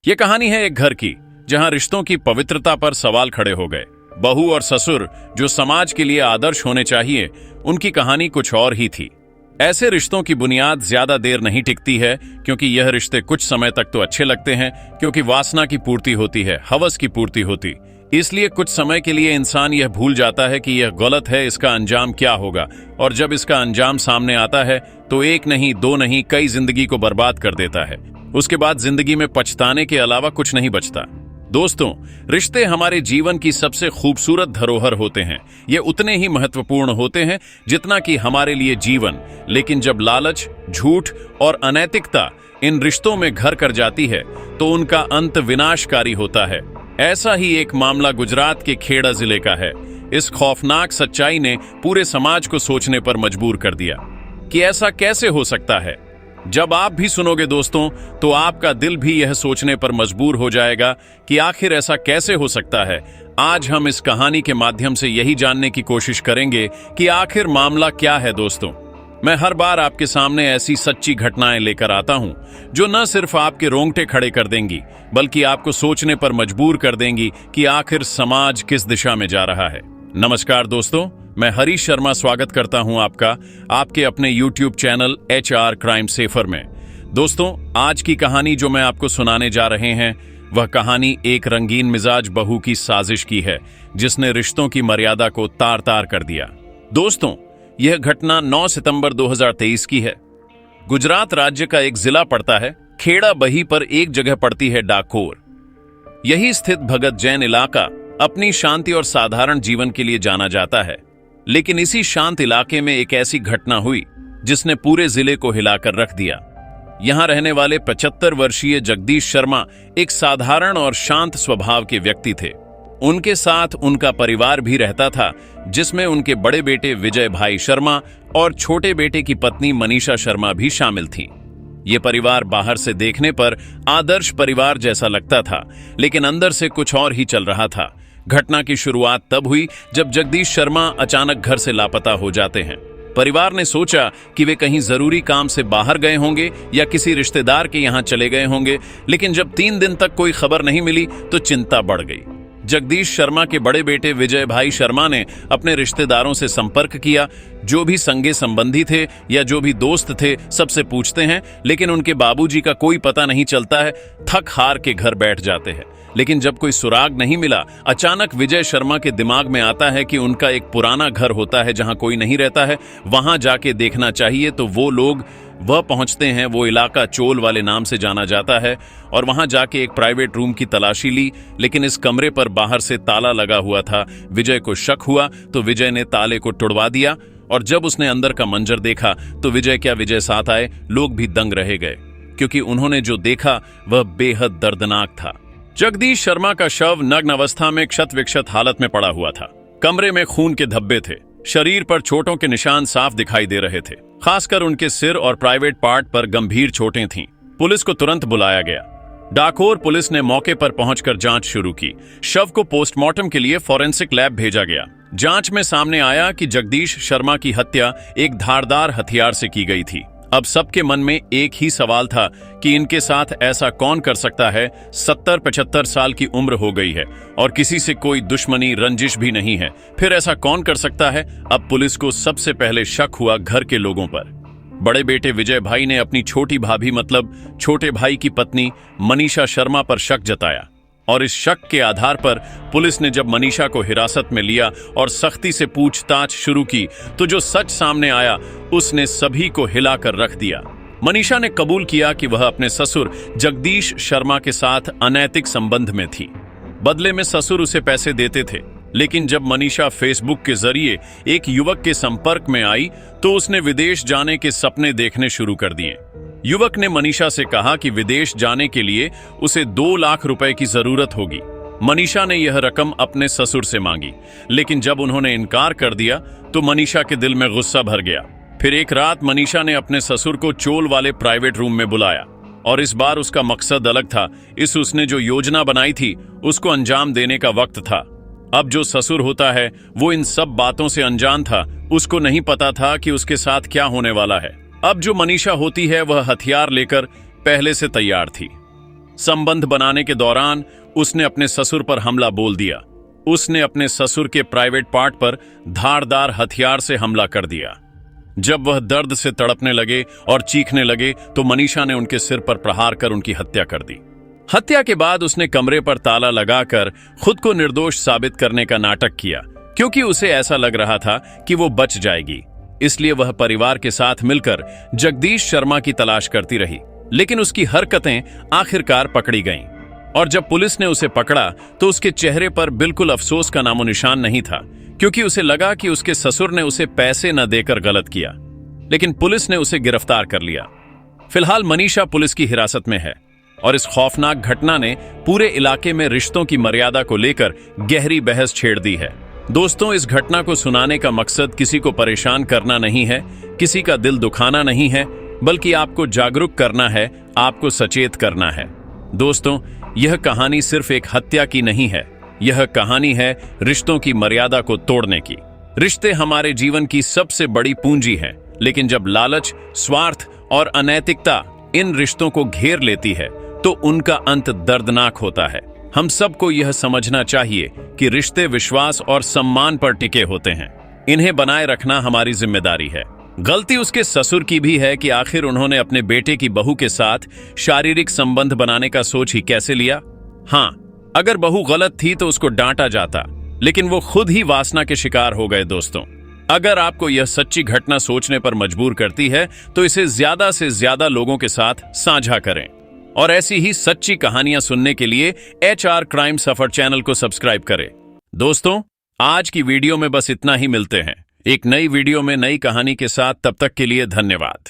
ये कहानी है एक घर की, जहां रिश्तों की पवित्रता पर सवाल खड़े हो गए। बहू और ससुर जो समाज के लिए आदर्श होने चाहिए, उनकी कहानी कुछ और ही थी। ऐसे रिश्तों की बुनियाद ज्यादा देर नहीं टिकती है, क्योंकि यह रिश्ते कुछ समय तक तो अच्छे लगते हैं, क्योंकि वासना की पूर्ति होती है, हवस की पूर्ति होती। इसलिए कुछ समय के लिए इंसान यह भूल जाता है कि यह गलत है, इसका अंजाम क्या होगा। और जब इसका अंजाम सामने आता है तो एक नहीं, दो नहीं, कई जिंदगी को बर्बाद कर देता है। उसके बाद जिंदगी में पछताने के अलावा कुछ नहीं बचता। दोस्तों, रिश्ते हमारे जीवन की सबसे खूबसूरत धरोहर होते हैं। ये उतने ही महत्वपूर्ण होते हैं जितना कि हमारे लिए जीवन। लेकिन जब लालच, झूठ और अनैतिकता इन रिश्तों में घर कर जाती है तो उनका अंत विनाशकारी होता है। ऐसा ही एक मामला गुजरात के खेड़ा जिले का है। इस खौफनाक सच्चाई ने पूरे समाज को सोचने पर मजबूर कर दिया कि ऐसा कैसे हो सकता है। जब आप भी सुनोगे दोस्तों, तो आपका दिल भी यह सोचने पर मजबूर हो जाएगा कि आखिर ऐसा कैसे हो सकता है। आज हम इस कहानी के माध्यम से यही जानने की कोशिश करेंगे कि आखिर मामला क्या है। दोस्तों, मैं हर बार आपके सामने ऐसी सच्ची घटनाएं लेकर आता हूं जो न सिर्फ आपके रोंगटे खड़े कर देंगी, बल्कि आपको सोचने पर मजबूर कर देंगी कि आखिर समाज किस दिशा में जा रहा है। नमस्कार दोस्तों, मैं हरीश शर्मा स्वागत करता हूं आपका आपके अपने YouTube channel HR crime safer में। दोस्तों, आज की कहानी जो मैं आपको सुनाने जा रहे हैं, वह कहानी एक रंगीन मिजाज बहू की साजिश की है, जिसने रिश्तों की मर्यादा को तार तार कर दिया। दोस्तों, यह घटना 9 सितंबर 2023 की है। गुजरात राज्य का एक जिला पड़ता है खेड़ा, बही पर एक जगह पड़ती है डाकोर। यही स्थित भगत जैन इलाका अपनी शांति और साधारण जीवन के लिए जाना जाता है। लेकिन इसी शांत इलाके में एक ऐसी घटना हुई जिसने पूरे जिले को हिलाकर रख दिया। यहां रहने वाले 75 वर्षीय जगदीश शर्मा एक साधारण और शांत स्वभाव के व्यक्ति थे। उनके साथ उनका परिवार भी रहता था, जिसमें उनके बड़े बेटे विजय भाई शर्मा और छोटे बेटे की पत्नी मनीषा शर्मा भी शामिल थीं। ये परिवार बाहर से देखने पर आदर्श परिवार जैसा लगता था, लेकिन अंदर से कुछ और ही चल रहा था। घटना की शुरुआत तब हुई जब जगदीश शर्मा अचानक घर से लापता हो जाते हैं। परिवार ने सोचा कि वे कहीं जरूरी काम से बाहर गए होंगे या किसी रिश्तेदार के यहां चले गए होंगे, लेकिन जब 3 दिन तक कोई खबर नहीं मिली तो चिंता बढ़ गई। जगदीश शर्मा के बड़े बेटे विजय भाई शर्मा ने अपने रिश्तेदारों से संपर्क किया। जो भी संगे संबंधी थे या जो भी दोस्त थे, सबसे पूछते हैं, लेकिन उनके बाबूजी का कोई पता नहीं चलता है। थक हार के घर बैठ जाते हैं। लेकिन जब कोई सुराग नहीं मिला, अचानक विजय शर्मा के दिमाग में आता है कि उनका एक पुराना घर होता है जहां कोई नहीं रहता है, वहां जाके देखना चाहिए। तो वो लोग पहुंचते हैं। वो इलाका चोल वाले नाम से जाना जाता है और वहां जाके एक प्राइवेट रूम की तलाशी ली, लेकिन इस कमरे पर बाहर से ताला लगा हुआ था। विजय को शक हुआ तो विजय ने ताले को तुड़वा दिया, और जब उसने अंदर का मंजर देखा तो विजय क्या विजय साथ आए, लोग भी दंग रह गए, क्योंकि उन्होंने जो देखा वह बेहद दर्दनाक था। जगदीश शर्मा का शव नग्न अवस्था में क्षत विक्षत हालत में पड़ा हुआ था। कमरे में खून के धब्बे थे। शरीर पर चोटों के निशान साफ दिखाई दे रहे थे। खासकर उनके सिर और प्राइवेट पार्ट पर गंभीर चोटें थीं। पुलिस को तुरंत बुलाया गया। डाकोर पुलिस ने मौके पर पहुंचकर जांच शुरू की। शव को पोस्टमार्टम के लिए फॉरेंसिक लैब भेजा गया। जांच में सामने आया कि जगदीश शर्मा की हत्या एक धारदार हथियार से की गई थी। अब सबके मन में एक ही सवाल था कि इनके साथ ऐसा कौन कर सकता है। 70-75 साल की उम्र हो गई है और किसी से कोई दुश्मनी रंजिश भी नहीं है, फिर ऐसा कौन कर सकता है। अब पुलिस को सबसे पहले शक हुआ घर के लोगों पर। बड़े बेटे विजय भाई ने अपनी छोटी भाभी मतलब छोटे भाई की पत्नी मनीषा शर्मा पर शक जताया, और इस शक के आधार पर पुलिस ने जब मनीषा को हिरासत में लिया और सख्ती से पूछताछ शुरू की, तो जो सच सामने आया उसने सभी को हिलाकर रख दिया। मनीषा ने कबूल किया कि वह अपने ससुर जगदीश शर्मा के साथ अनैतिक संबंध में थी। बदले में ससुर उसे पैसे देते थे। लेकिन जब मनीषा फेसबुक के जरिए एक युवक के संपर्क में आई तो उसने विदेश जाने के सपने देखने शुरू कर दिए। युवक ने मनीषा से कहा कि विदेश जाने के लिए उसे 2 लाख रुपए की जरूरत होगी। मनीषा ने यह रकम अपने ससुर से मांगी, लेकिन जब उन्होंने इनकार कर दिया तो मनीषा के दिल में गुस्सा भर गया। फिर एक रात मनीषा ने अपने ससुर को चोल वाले प्राइवेट रूम में बुलाया, और इस बार उसका मकसद अलग था। उसने जो योजना बनाई थी उसको अंजाम देने का वक्त था। अब जो ससुर होता है वो इन सब बातों से अनजान था। उसको नहीं पता था कि उसके साथ क्या होने वाला है। अब जो मनीषा होती है वह हथियार लेकर पहले से तैयार थी। संबंध बनाने के दौरान उसने अपने ससुर पर हमला बोल दिया। उसने अपने ससुर के प्राइवेट पार्ट पर धारदार हथियार से हमला कर दिया। जब वह दर्द से तड़पने लगे और चीखने लगे तो मनीषा ने उनके सिर पर प्रहार कर उनकी हत्या कर दी। हत्या के बाद उसने कमरे पर ताला लगाकर खुद को निर्दोष साबित करने का नाटक किया, क्योंकि उसे ऐसा लग रहा था कि वो बच जाएगी। इसलिए वह परिवार के साथ मिलकर जगदीश शर्मा की तलाश करती रही, लेकिन उसकी हरकतें आखिरकार पकड़ी गईं। और जब पुलिस ने उसे पकड़ा तो उसके चेहरे पर बिल्कुल अफसोस का नामो निशान नहीं था, क्योंकि उसे लगा कि उसके ससुर ने उसे पैसे न देकर गलत किया। लेकिन पुलिस ने उसे गिरफ्तार कर लिया। फिलहाल मनीषा पुलिस की हिरासत में है और इस खौफनाक घटना ने पूरे इलाके में रिश्तों की मर्यादा को लेकर गहरी बहस छेड़ दी है। दोस्तों, इस घटना को सुनाने का मकसद किसी को परेशान करना नहीं है, किसी का दिल दुखाना नहीं है, बल्कि आपको जागरूक करना है, आपको सचेत करना है। दोस्तों, यह कहानी सिर्फ एक हत्या की नहीं है, यह कहानी है रिश्तों की मर्यादा को तोड़ने की। रिश्ते हमारे जीवन की सबसे बड़ी पूंजी है, लेकिन जब लालच, स्वार्थ और अनैतिकता इन रिश्तों को घेर लेती है तो उनका अंत दर्दनाक होता है। हम सबको यह समझना चाहिए कि रिश्ते विश्वास और सम्मान पर टिके होते हैं। इन्हें बनाए रखना हमारी जिम्मेदारी है। गलती उसके ससुर की भी है कि आखिर उन्होंने अपने बेटे की बहू के साथ शारीरिक संबंध बनाने का सोच ही कैसे लिया। हाँ, अगर बहू गलत थी तो उसको डांटा जाता, लेकिन वो खुद ही वासना के शिकार हो गए। दोस्तों, अगर आपको यह सच्ची घटना सोचने पर मजबूर करती है तो इसे ज्यादा से ज्यादा लोगों के साथ साझा करें। और ऐसी ही सच्ची कहानियां सुनने के लिए HR क्राइम सफर चैनल को सब्सक्राइब करें। दोस्तों, आज की वीडियो में बस इतना ही। मिलते हैं एक नई वीडियो में नई कहानी के साथ। तब तक के लिए धन्यवाद।